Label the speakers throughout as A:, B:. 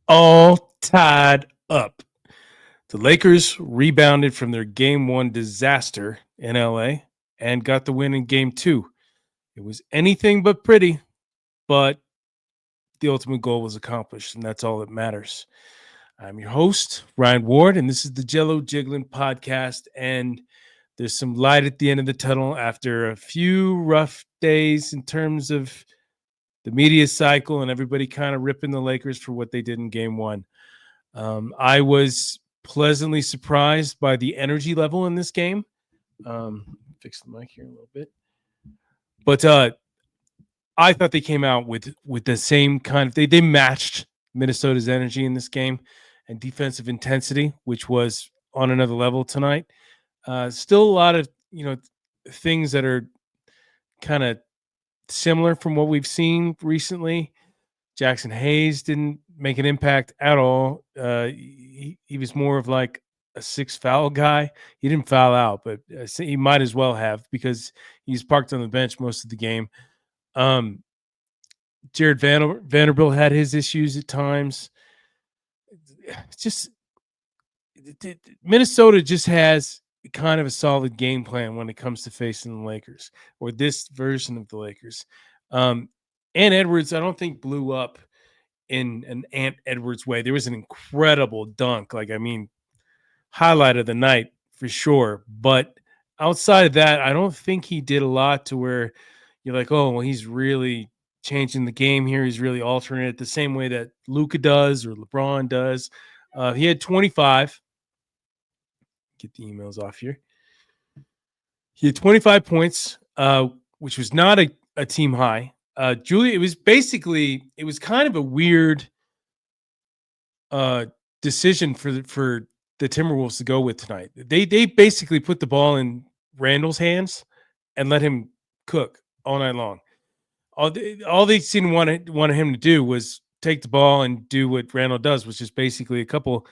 A: all tied up. The Lakers rebounded from their game one disaster in LA and got the win in game two. It was anything but pretty, but the ultimate goal was accomplished, and that's all that matters. I'm your host, Ryan Ward, and this is the Jello Jiggling podcast. And there's some light at the end of the tunnel after a few rough days in terms of the media cycle and everybody kind of ripping the Lakers for what they did in game one. I was pleasantly surprised by the energy level in this game. Fix the mic here a little bit. But I thought they came out with the same kind of they matched Minnesota's energy in this game and defensive intensity, which was on another level tonight. Still a lot of things that are kind of similar from what we've seen recently. Jackson Hayes didn't make an impact at all. He was more of like a 6 foul guy. He didn't foul out, but he might as well have because he's parked on the bench most of the game. Jared Vanderbilt had his issues at times. Just Minnesota just has kind of a solid game plan when it comes to facing the Lakers or this version of the Lakers. Ant Edwards, I don't think blew up in an Ant Edwards way. There was an incredible dunk. Highlight of the night for sure. But outside of that, I don't think he did a lot to where you're like, oh, well, he's really changing the game here. He's really altering it the same way that Luka does or LeBron does. He had 25. Get the emails off here. He had 25 points, which was not a team high. Julia, it was kind of a weird decision for the Timberwolves to go with tonight. They basically put the ball in Randall's hands and let him cook all night long. All they seemed wanted him to do was take the ball and do what Randall does, which is basically a couple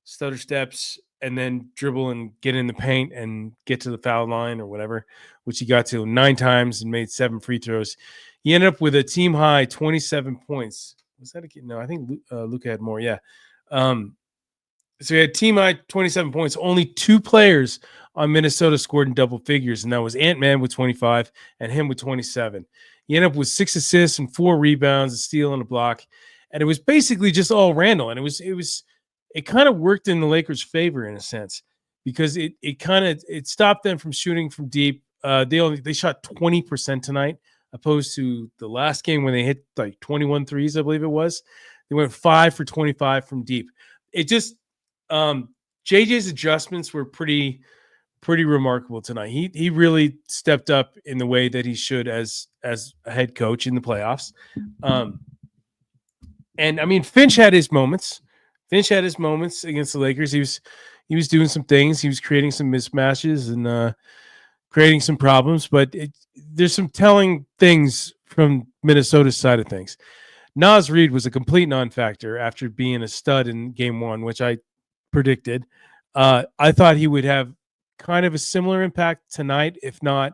A: stutter steps and then dribble and get in the paint and get to the foul line or whatever, which he got to 9 times and made 7 free throws. He ended up with a team high 27 points. Was that no? I think Luka had more. Yeah. So he had team high 27 points. Only 2 players on Minnesota scored in double figures, and that was Ant-Man with 25 and him with 27. He ended up with 6 assists and 4 rebounds, a steal and a block, and it was basically just all Randall. And it kind of worked in the Lakers' favor in a sense because it stopped them from shooting from deep. They shot 20% tonight, opposed to the last game when they hit like 21 threes, I believe it was. They went 5 for 25 from deep. It just JJ's adjustments were pretty remarkable tonight. He really stepped up in the way that he should as a head coach in the playoffs. And I mean, Finch had his moments against the Lakers. He was doing some things. He was creating some mismatches and creating some problems. But there's some telling things from Minnesota's side of things. Naz Reid was a complete non-factor after being a stud in game one, which I predicted. I thought he would have kind of a similar impact tonight, if not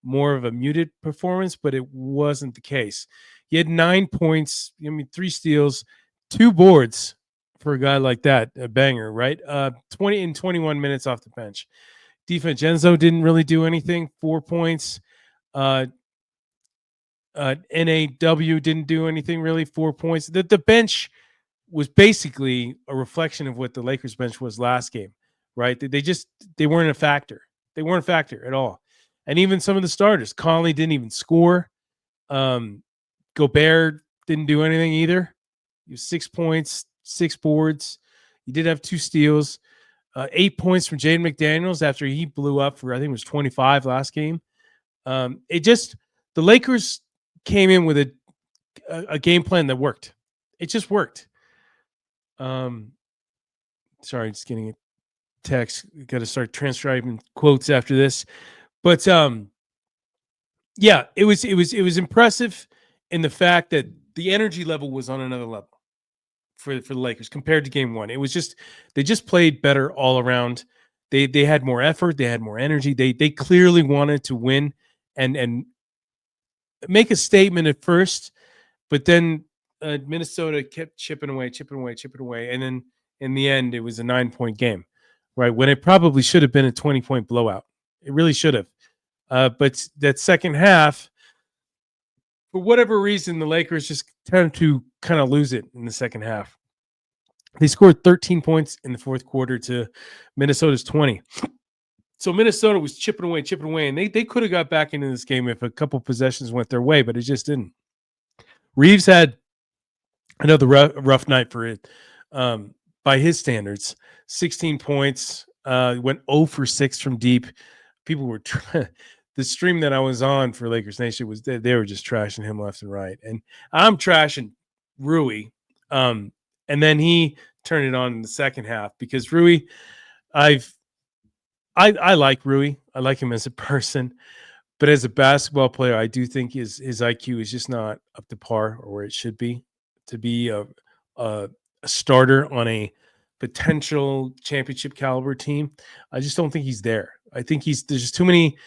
A: more of a muted performance, but it wasn't the case. He had 9 points, 3 steals, 2 boards for a guy like that, a banger, right? 20 in 21 minutes off the bench. DiVincenzo didn't really do anything, 4 points. NAW didn't do anything really, 4 points. The bench was basically a reflection of what the Lakers bench was last game, right? They weren't a factor. They weren't a factor at all. And even some of the starters, Conley didn't even score. Gobert didn't do anything either. He was 6 points, 6 boards. He did have 2 steals, 8 points from Jaden McDaniels after he blew up for, I think it was 25 last game. The Lakers came in with a game plan that worked. It just worked. Sorry, just getting a text. Got to start transcribing quotes after this. But yeah, it was impressive in the fact that the energy level was on another level for the Lakers compared to game one. It was they just played better all around. They had more effort, they had more energy. They clearly wanted to win and make a statement at first, but then Minnesota kept chipping away, and then in the end, it was a 9-point game, right? When it probably should have been a 20-point blowout. It really should have. But that second half, for whatever reason, the Lakers just tend to kind of lose it in the second half. They scored 13 points in the fourth quarter to Minnesota's 20. So Minnesota was chipping away, and they could have got back into this game if a couple possessions went their way, but it just didn't. Reeves had another rough night for it by his standards. 16 points, went 0 for 6 from deep. People were the stream that I was on for Lakers Nation was they were just trashing him left and right, and I'm trashing Rui, and then he turned it on in the second half because Rui, I like Rui, I like him as a person, but as a basketball player, I do think his IQ is just not up to par or where it should be to be a starter on a potential championship caliber team. I just don't think he's there. I think there's just too many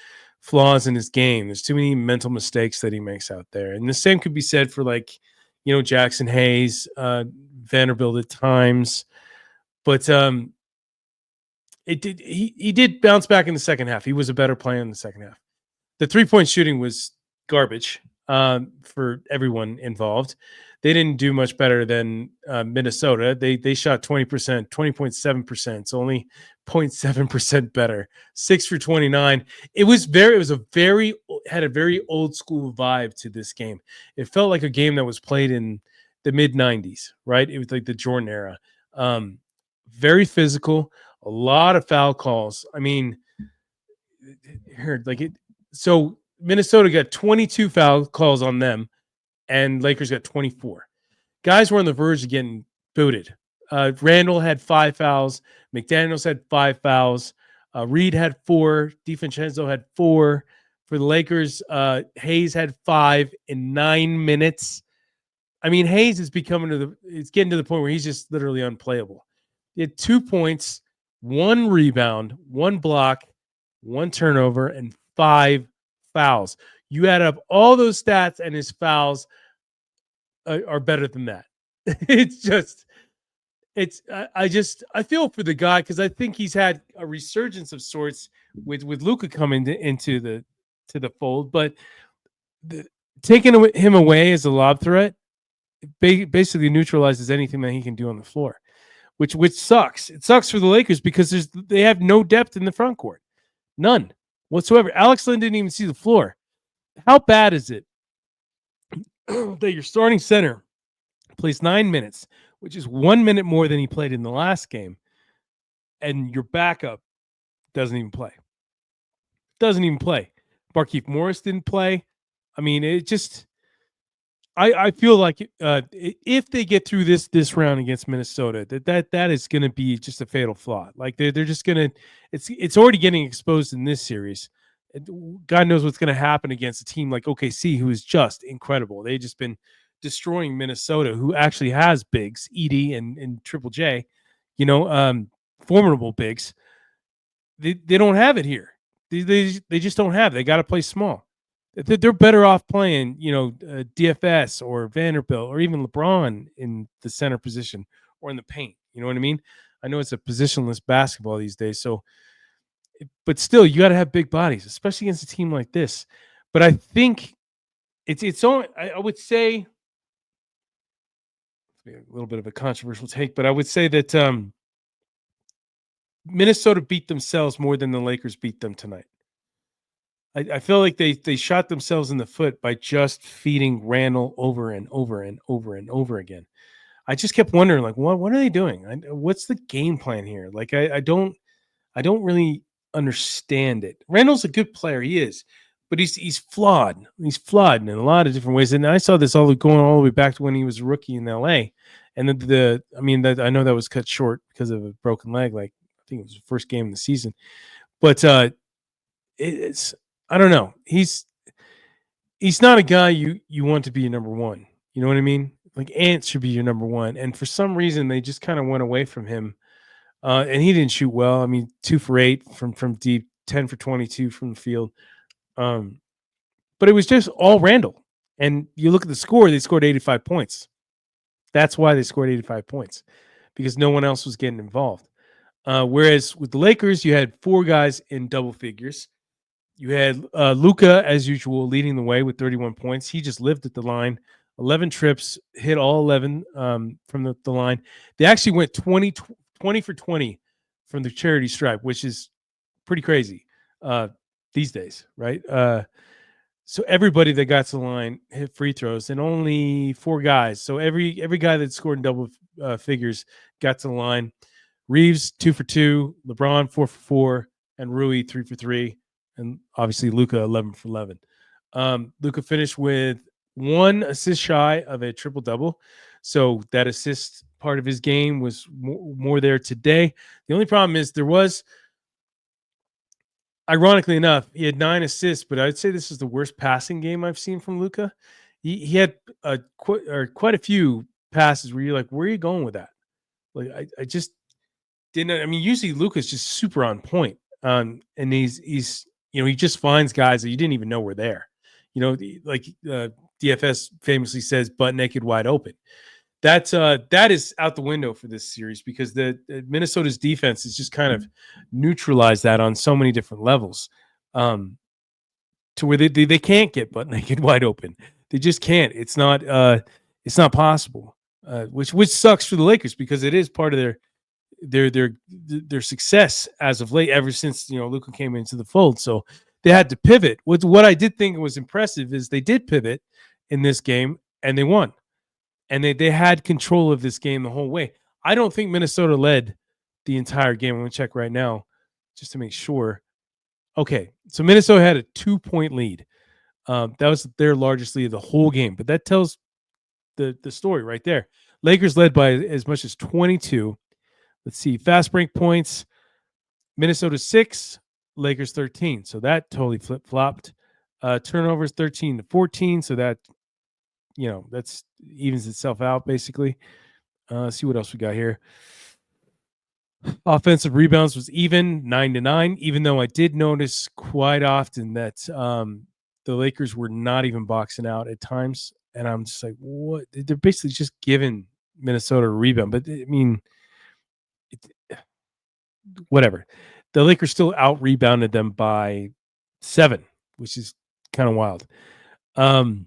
A: flaws in his game. There's too many mental mistakes that he makes out there. And the same could be said for Jackson Hayes, Vanderbilt at times. But he did bounce back in the second half. He was a better player in the second half. The 3-point shooting was garbage for everyone involved. They didn't do much better than Minnesota. They shot 20%, 20.7%. So only 0.7% better. 6 for 29. It had a very old school vibe to this game. It felt like a game that was played in the mid 90s, right? It was like the Jordan era. Very physical, a lot of foul calls. I mean, so Minnesota got 22 foul calls on them, and Lakers got 24. Guys were on the verge of getting booted. Randall had 5 fouls. McDaniels had 5 fouls. Reed had 4. DiVincenzo had 4. For the Lakers, Hayes had 5 in 9 minutes. I mean, Hayes is it's getting to the point where he's just literally unplayable. He had 2 points, 1 rebound, 1 block, 1 turnover, and 5 fouls. You add up all those stats, and his fouls are better than that. I feel for the guy because I think he's had a resurgence of sorts with Luka coming into the fold, but taking him away as a lob threat basically neutralizes anything that he can do on the floor, which sucks. It sucks for the Lakers because they have no depth in the front court, none whatsoever. Alex Len didn't even see the floor. How bad is it that your starting center plays 9 minutes, which is 1 minute more than he played in the last game, and your backup doesn't even play? Markieff Morris didn't play. I mean, it just I feel like if they get through this round against Minnesota, that is going to be just a fatal flaw. Like they're just going to it's already getting exposed in this series. God knows what's going to happen against a team like OKC, who is just incredible. They've just been destroying Minnesota, who actually has bigs, Edie and Triple J, formidable bigs. They don't have it here. They just don't have it. They got to play small. They're better off playing, DFS or Vanderbilt or even LeBron in the center position or in the paint. You know what I mean? I know it's a positionless basketball these days, but still, you got to have big bodies, especially against a team like this. But I think it's only, I would say, a little bit of a controversial take, but I would say that Minnesota beat themselves more than the Lakers beat them tonight. I feel like they shot themselves in the foot by just feeding Randall over and over and over and over again. I just kept wondering, like, what are they doing? What's the game plan here? Like, I don't really understand it. Randall's a good player, he is, but he's flawed. He's flawed in a lot of different ways. And I saw this going all the way back to when he was a rookie in LA. And I know that was cut short because of a broken leg. Like, I think it was the first game of the season, but it's. I don't know. He's not a guy you want to be your number one. You know what I mean? Like Ant should be your number one. And for some reason, they just kind of went away from him. And he didn't shoot well. I mean, 2 for 8 from deep, 10 for 22 from the field. But it was just all Randall. And you look at the score, they scored 85 points. That's why they scored 85 points, because no one else was getting involved. Whereas with the Lakers, you had 4 guys in double figures. You had Luka, as usual, leading the way with 31 points. He just lived at the line. 11 trips, hit all 11 from the line. They actually went 20 for 20 from the charity stripe, which is pretty crazy these days, right? So everybody that got to the line hit free throws, and only 4 guys. So every guy that scored in double figures got to the line. Reeves 2 for 2, LeBron 4 for 4, and Rui 3 for 3, and obviously Luka 11 for 11. Luka finished with 1 assist shy of a triple double, so that assist part of his game was more there today. The only problem is there was, ironically enough, he had 9 assists, but I'd say this is the worst passing game I've seen from Luka. He had quite a few passes where you're like, where are you going with that? Like I just didn't. I mean, usually Luka's just super on point, and he's he just finds guys that you didn't even know were there. Like DFS famously says, "butt naked, wide open." That is out the window for this series, because the Minnesota's defense has just kind of neutralized that on so many different levels, to where they can't get butt naked, wide open. They just can't. It's not possible. Which sucks for the Lakers, because it is part of their success as of late, ever since Luka came into the fold. So they had to pivot. What I did think was impressive is they did pivot in this game, and they won, and they had control of this game the whole way. I don't think Minnesota led the entire game. I'm going to check right now just to make sure. Okay, so Minnesota had a 2-point lead. That was their largest lead of the whole game, but that tells the story right there. Lakers led by as much as 22. Let's see, fast break points, Minnesota 6, Lakers 13. So that totally flip-flopped. Turnovers 13 to 14. So that, that's evens itself out basically. Let's see what else we got here. Offensive rebounds was even, 9-9, even though I did notice quite often that the Lakers were not even boxing out at times. And I'm just like, what? They're basically just giving Minnesota a rebound. But I mean, whatever. The Lakers still out rebounded them by 7, which is kind of wild. I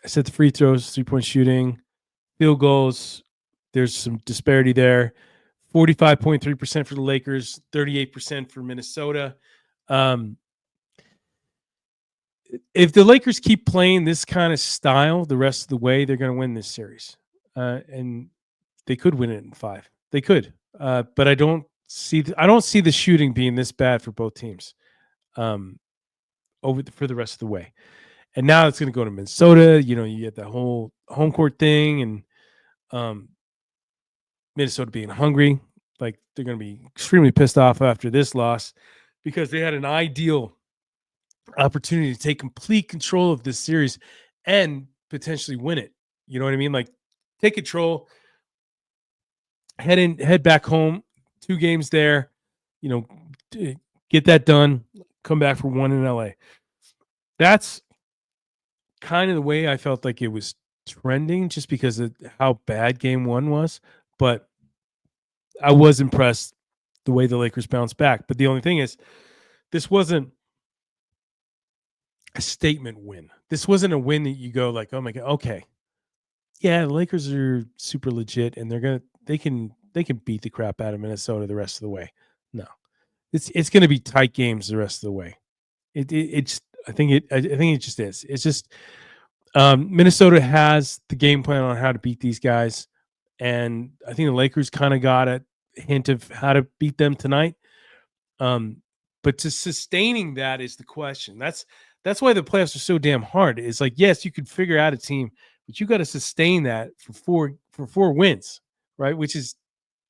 A: said the free throws, 3-point shooting, field goals. There's some disparity there. 45.3% for the Lakers, 38% for Minnesota. If the Lakers keep playing this kind of style the rest of the way, they're going to win this series. And they could win it in 5. They could. But I don't see the shooting being this bad for both teams for the rest of the way. And now it's going to go to Minnesota. You get that whole home court thing, and Minnesota being hungry. Like, they're going to be extremely pissed off after this loss, because they had an ideal opportunity to take complete control of this series and potentially win it. You know what I mean? Like, take control, head back home, 2 games there, get that done, come back for 1 in LA. That's kind of the way I felt like it was trending, just because of how bad game 1 was. But I was impressed the way the Lakers bounced back. But the only thing is, this wasn't a statement win. This wasn't a win that you go like, oh my God, okay. Yeah, the Lakers are super legit, and they can beat the crap out of Minnesota the rest of the way. No. It's going to be tight games the rest of the way. I think it just is. It's just Minnesota has the game plan on how to beat these guys, and I think the Lakers kind of got a hint of how to beat them tonight. But to sustaining that is the question. That's why the playoffs are so damn hard. It's like, yes, you could figure out a team, but you got to sustain that for 4 wins, right? Which is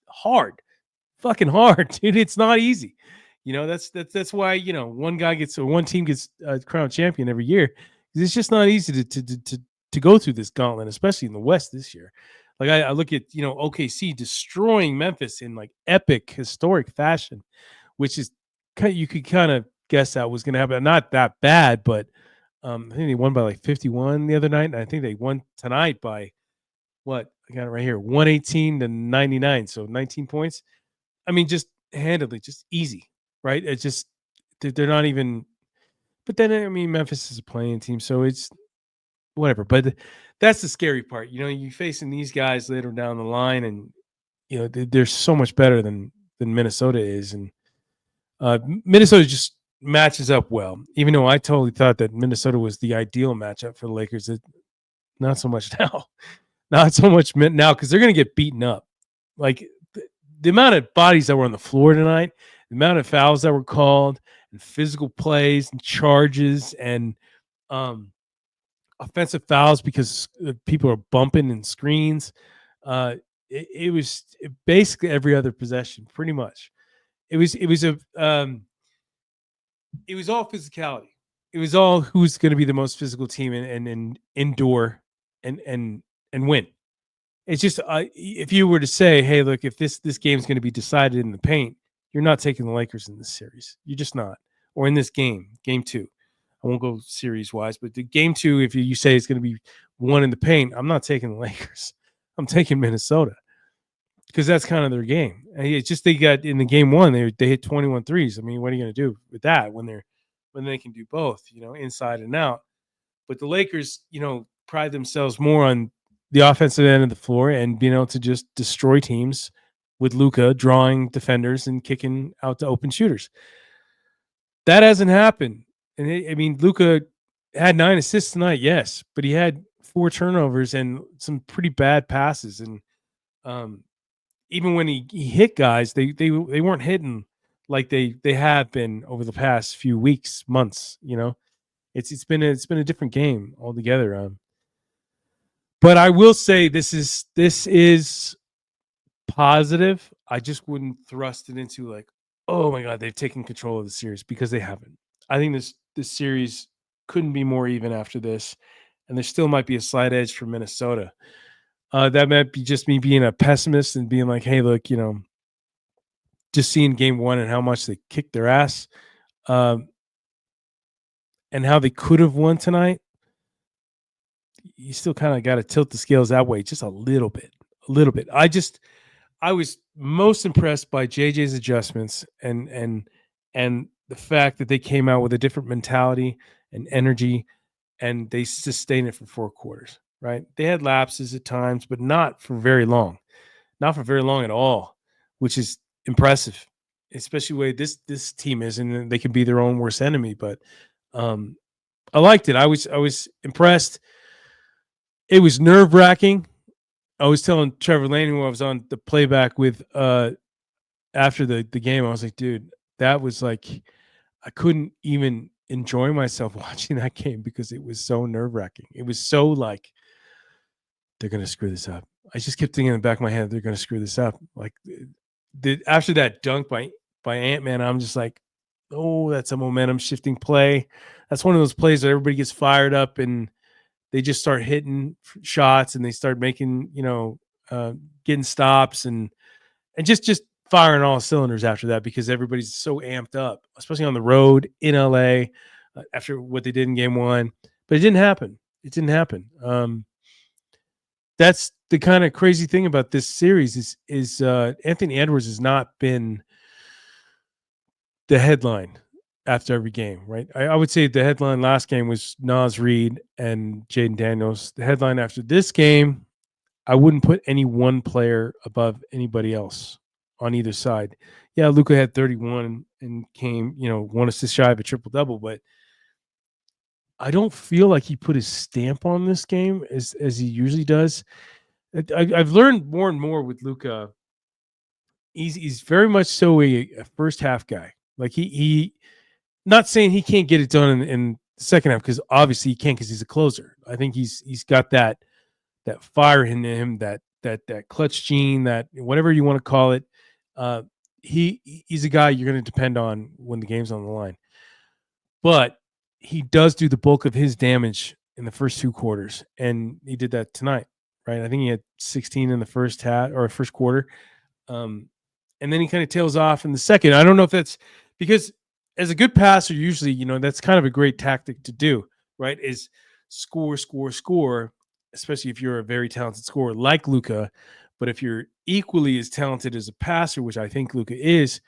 A: hard, fucking hard, dude. It's not easy. That's why one team gets crowned champion every year. It's just not easy to go through this gauntlet, especially in the West this year. Like, I look at OKC destroying Memphis in like epic historic fashion, which is you could kind of guess that was going to happen. Not that bad, but I think they won by like 51 the other night, and I think they won tonight by what? I got it right here. 118 to 99. So 19 points. I mean, just handedly, just easy, right? It's just they're not even. But then I mean, Memphis is a playing team, so it's whatever. But that's the scary part. You know, you facing these guys later down the line, and you know they're so much better than Minnesota is, and Minnesota just matches up well. Even though I totally thought that Minnesota was the ideal matchup for the Lakers, not so much now. Not so much now because they're going to get beaten up. Like the amount of bodies that were on the floor tonight, the amount of fouls that were called, and physical plays and charges and um, offensive fouls because people are bumping and screens. It was basically every other possession, pretty much. It was it was all physicality. It was all who's going to be the most physical team and indoor and win. It's just if you were to say, hey, look, if this game's going to be decided in the paint, you're not taking the Lakers in this series. You're just not. Or in this game 2. I won't go series wise, but the game 2, if you say it's going to be won in the paint, I'm not taking the Lakers. I'm taking Minnesota because that's kind of their game. It's just they got in the game 1, they hit 21 threes. I mean, what are you going to do with that when they can do both, you know, inside and out? But the Lakers, you know, pride themselves more on the offensive end of the floor and being able to just destroy teams with Luka drawing defenders and kicking out to open shooters. That hasn't happened. And I mean, Luka had 9 assists tonight, yes, but he had 4 turnovers and some pretty bad passes. And even when he hit guys, they weren't hitting like they have been over the past few weeks, months. You know, it's been a different game altogether. But I will say this is positive. I just wouldn't thrust it into like, oh my god, they've taken control of the series because they haven't. I think this series couldn't be more even after this, and there still might be a slight edge for Minnesota. That might be just me being a pessimist and being like, hey, look, you know, just seeing game 1 and how much they kicked their ass, and how they could have won tonight. You still kind of got to tilt the scales that way just a little bit. I was most impressed by JJ's adjustments and the fact that they came out with a different mentality and energy, and they sustained it for 4 quarters. Right? They had lapses at times, but not for very long, not for very long at all, which is impressive, especially the way this team is, and they can be their own worst enemy. But I liked it. I was impressed. It was nerve-wracking. I was telling Trevor Laney when I was on the playback with after the game, I was like, dude, that was like I couldn't even enjoy myself watching that game because it was so nerve-wracking. It was so like they're gonna screw this up. I just kept thinking in the back of my head, they're gonna screw this up. Like after that dunk by Ant-Man, I'm just like, oh, that's a momentum shifting play. That's one of those plays that everybody gets fired up and they just start hitting shots and they start making, you know, getting stops and just firing all cylinders after that because everybody's so amped up, especially on the road in LA after what they did in game 1. But it didn't happen. It didn't happen. That's the kind of crazy thing about this series is Anthony Edwards has not been the headline after every game, right? I would say the headline last game was Naz Reid and Jaden Daniels. The headline after this game, I wouldn't put any one player above anybody else on either side. Yeah, Luka had 31 and came, you know, 1 assist shy of a triple-double, but I don't feel like he put his stamp on this game as he usually does. I've learned more and more with Luka. He's very much so a first half guy. Like he not saying he can't get it done in the second half because obviously he can't because he's a closer. I think he's got that fire in him, that clutch gene, that whatever you want to call it. He's a guy you're going to depend on when the game's on the line. But he does do the bulk of his damage in the first 2 quarters, and he did that tonight, right? I think he had 16 in the first half or first quarter. And then he kind of tails off in the second. I don't know if that's because as a good passer, usually, you know, that's kind of a great tactic to do, right? Is score, especially if you're a very talented scorer like Luka. But if you're equally as talented as a passer, which I think Luka is,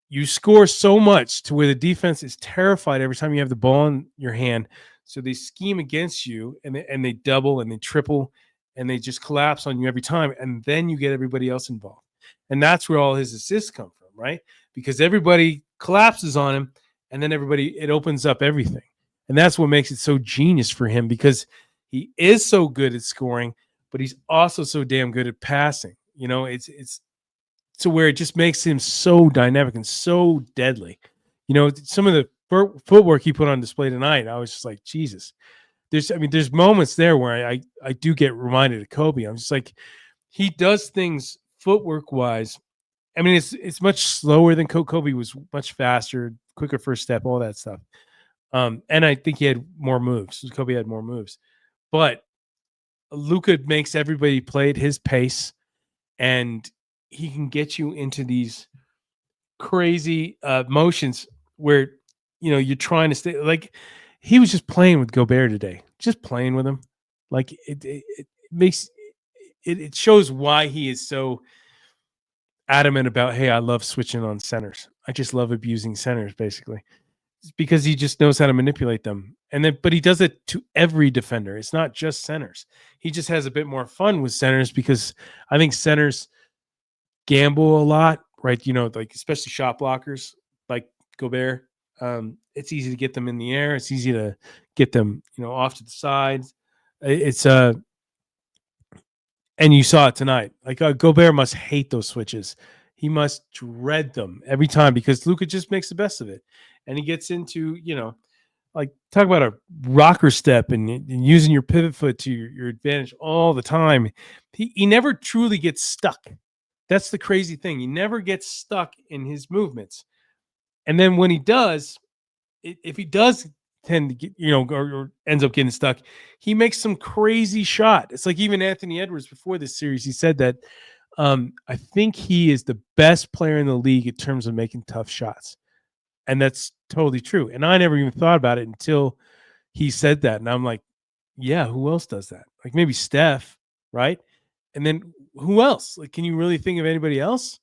A: you score so much to where the defense is terrified every time you have the ball in your hand. So they scheme against you, and they double and they triple and they just collapse on you every time. And then you get everybody else involved. And that's where all his assists come from, right? Because everybody collapses on him, and then it opens up everything. And that's what makes it so genius for him, because he is so good at scoring, but he's also so damn good at passing. It's to where it just makes him so dynamic and so deadly. Some of the footwork he put on display tonight, I was just like, Jesus. There's moments there where I do get reminded of Kobe. I'm just like, he does things footwork wise. It's much slower than Kobe was, much faster, quicker first step, all that stuff. And I think he had more moves. Kobe had more moves, but Luka makes everybody play at his pace, and he can get you into these crazy motions where you're trying to stay. Like, he was just playing with Gobert today, just playing with him. Like, it makes it shows why he is so adamant about, hey, I love switching on centers. I just love abusing centers, basically. It's because he just knows how to manipulate them. But he does it to every defender. It's not just centers. He just has a bit more fun with centers, because I think centers gamble a lot, right? Like, especially shot blockers like Gobert. It's easy to get them in the air. It's easy to get them, off to the sides. It's and you saw it tonight. Like, Gobert must hate those switches. He must dread them every time, because Luka just makes the best of it, and he gets into, like, talk about a rocker step and using your pivot foot to your advantage all the time. He never truly gets stuck. That's the crazy thing. He never gets stuck in his movements. And then when he does, if he does tend to get, or ends up getting stuck, he makes some crazy shot. It's like, even Anthony Edwards before this series, he said that I think he is the best player in the league in terms of making tough shots. And that's totally true. And I never even thought about it until he said that. And I'm like, yeah, who else does that? Like, maybe Steph, right? And then who else? Like, can you really think of anybody else?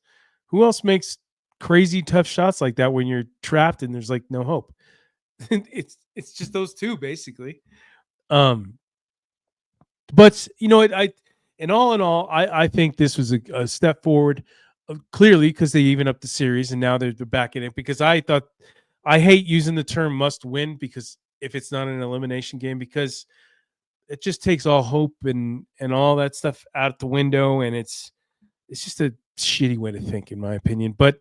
A: Who else makes crazy tough shots like that when you're trapped and there's like no hope? it's just those two, basically. Um, but in all, I think this was a step forward, clearly, because they even up the series and now they're back in it. Because I hate using the term must win, because if it's not an elimination game, because it just takes all hope and all that stuff out the window, and it's just a shitty way to think, in my opinion. But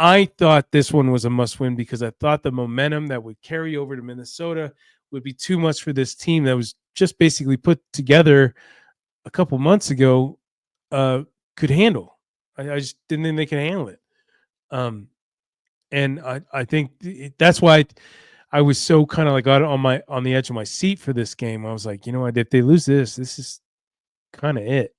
A: I thought this one was a must win, because I thought the momentum that would carry over to Minnesota would be too much for this team that was just basically put together a couple months ago, could handle. I just didn't think they could handle it. And I think that's why I was so kind of like on the edge of my seat for this game. I was like, you know what, if they lose this is kind of it.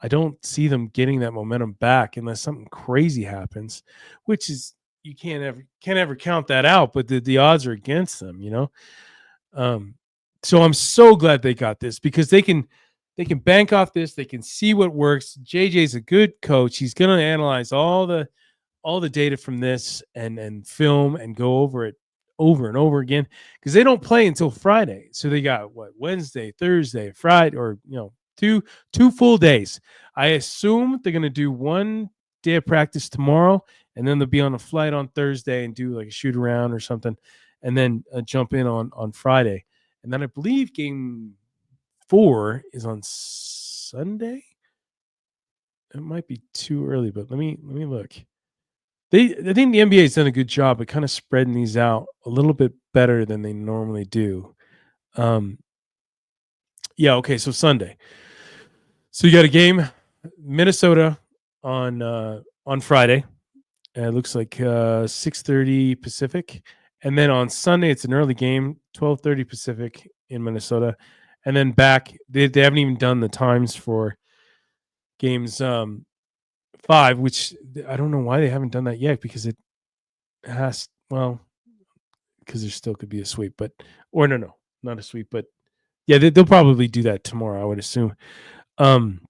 A: I don't see them getting that momentum back unless something crazy happens, which is, you can't ever count that out, but the odds are against them, so I'm so glad they got this, because they can bank off this. They can see what works. JJ's a good coach. He's going to analyze all the data from this and film and go over it over and over again, because they don't play until Friday. So they got Wednesday, Thursday, Friday, or two full days. I assume they're going to do one day of practice tomorrow, and then they'll be on a flight on Thursday and do like a shoot around or something, and then jump in on Friday. And then I believe game 4 is on Sunday. It might be too early, but let me look. I think the NBA has done a good job at kind of spreading these out a little bit better than they normally do. Yeah, okay, so Sunday. So you got a game, Minnesota on Friday. It looks like 6:30 Pacific, and then on Sunday it's an early game, 12:30 Pacific in Minnesota, and then back. They haven't even done the times for games 5, which I don't know why they haven't done that yet, because it has, well, because there still could be a sweep, but, or no, not a sweep, but Yeah, they'll probably do that tomorrow, I would assume. Um,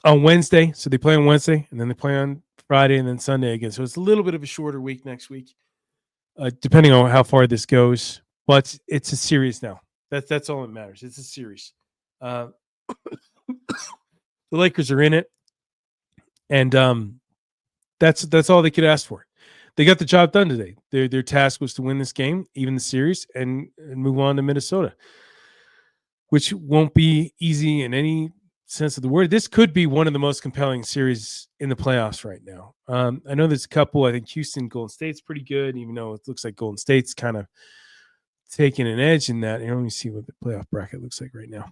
A: on Wednesday, so they play on Wednesday, and then they play on Friday, and then Sunday again. So it's a little bit of a shorter week next week, depending on how far this goes. But it's a series now. That's all that matters. It's a series. Uh, the Lakers are in it, and that's all they could ask for. They got the job done today. Their task was to win this game, even the series, and move on to Minnesota, which won't be easy in any sense of the word. This could be one of the most compelling series in the playoffs right now. I know there's a couple. I think Houston, Golden State's pretty good, even though it looks like Golden State's kind of taking an edge in that. Let me see what the playoff bracket looks like right now.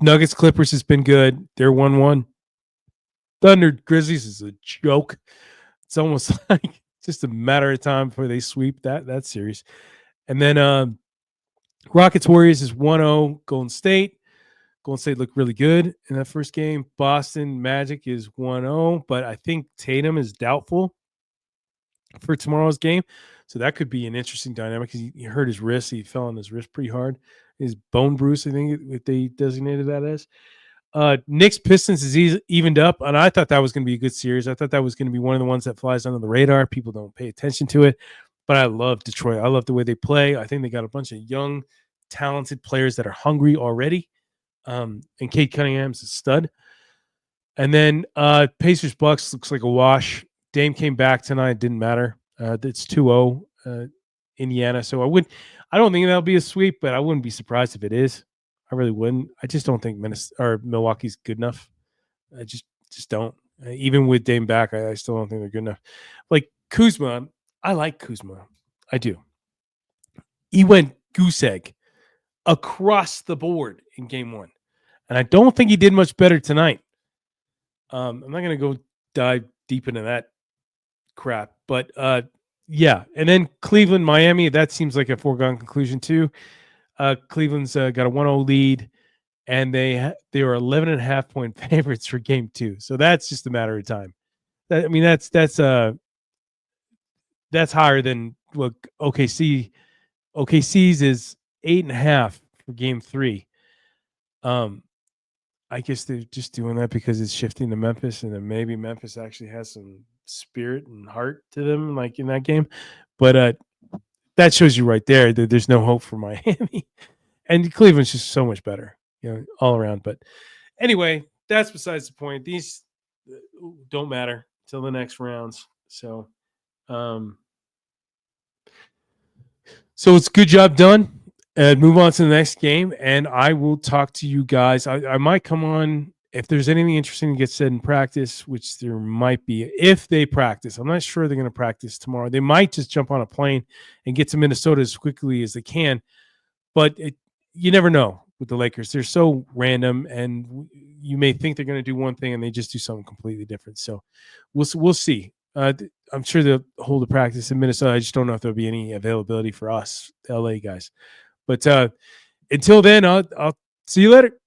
A: Nuggets, Clippers has been good. They're 1-1. Thunder, Grizzlies is a joke. It's almost like just a matter of time before they sweep that series. And then Rockets, Warriors is 1-0. Golden State looked really good in that first game. Boston Magic is 1-0, but I think Tatum is doubtful for tomorrow's game. So that could be an interesting dynamic because he hurt his wrist. He fell on his wrist pretty hard. His bone bruise, I think what they designated that as. Knicks Pistons is evened up, and I thought that was going to be a good series. I thought that was going to be one of the ones that flies under the radar. People don't pay attention to it, but I love Detroit. I love the way they play. I think they got a bunch of young, talented players that are hungry already. And Cade Cunningham's a stud. And then Pacers Bucks looks like a wash. Dame came back tonight. It didn't matter. It's 2-0 Indiana. So I don't think that'll be a sweep, but I wouldn't be surprised if it is. I really wouldn't. I just don't think Milwaukee's good enough. I just don't. Even with Dame back, I still don't think they're good enough. Like Kuzma, I like Kuzma. I do. He went goose egg across the board in game one. And I don't think he did much better tonight. I'm not going to go dive deep into that crap, but yeah. And then Cleveland, Miami, that seems like a foregone conclusion too. Cleveland's got a 1-0 lead, and they are 11.5-point favorites for game two. So that's just a matter of time. That's higher than what OKC's is 8.5 for game three. I guess they're just doing that because it's shifting to Memphis, and then maybe Memphis actually has some spirit and heart to them, like in that game. But that shows you right there that there's no hope for Miami, and Cleveland's just so much better, all around. But anyway, that's besides the point. These don't matter till the next rounds. So it's a good job done. Move on to the next game, and I will talk to you guys. I might come on if there's anything interesting to get said in practice, which there might be if they practice. I'm not sure they're going to practice tomorrow. They might just jump on a plane and get to Minnesota as quickly as they can, but you never know with the Lakers. They're so random, and you may think they're going to do one thing and they just do something completely different. So we'll see. I'm sure they'll hold a practice in Minnesota. I just don't know if there'll be any availability for us, LA guys. But until then, I'll see you later.